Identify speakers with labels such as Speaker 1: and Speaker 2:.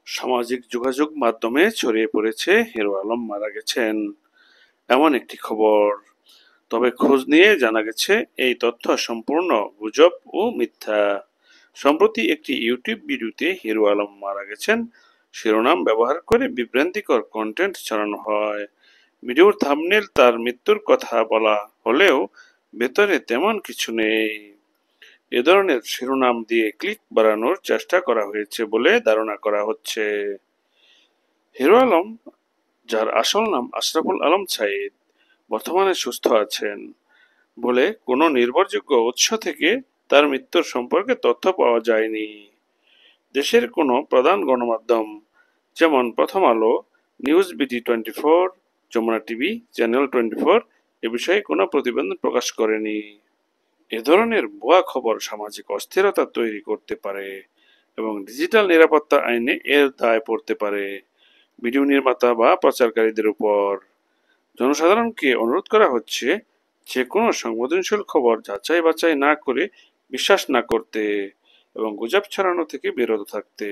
Speaker 1: সামাজিক যোগাযোগ মাধ্যমে ছড়িয়ে পড়েছে হিরো আলম মারা গেছেন এমন একটি খবর। তবে খোঁজ নিয়ে জানা গেছে এই তথ্য সম্পূর্ণ গুজব ও মিথ্যা। সম্প্রতি একটি ইউটিউব ভিডিওতে হিরো আলম মারা গেছেন শিরোনাম ব্যবহার করে বিভ্রান্তিকর কন্টেন্ট ছড়ানো হয়। ভিডিওর থাম্বনেল তার মৃত্যুর কথা বলা হলেও ভেতরে তেমন কিছু নেই। এ ধরনের শিরোনাম দিয়ে ক্লিক বাড়ানোর চেষ্টা করা হয়েছে বলে ধারণা করা হচ্ছে। হিরো আলম, যার আসল নাম আশরাফুল আলম সাঈদ, বর্তমানে সুস্থ আছেন বলে কোনো নির্ভরযোগ্য উৎস থেকে তার মৃত্যুর সম্পর্কে তথ্য পাওয়া যায়নি। দেশের কোনো প্রধান গণমাধ্যম যেমন Prothom Alo, news BD 24, Jamuna TV, channel 24 এ বিষয়ে কোনো প্রতিবেদন প্রকাশ করেনি। এ ধরনের ভুয়া খবর সামাজিক অস্থিরতা তৈরি করতে পারে এবং ডিজিটাল নিরাপত্তা আইনে এর দায় পড়তে পারে ভিডিও নির্মাতা বা প্রচারকারীদের উপর। জনসাধারণকে অনুরোধ করা হচ্ছে যে কোনো সংবেদনশীল খবর যাচাই বাছাই না করে বিশ্বাস না করতে এবং গুজব ছড়ানো থেকে বিরত থাকতে।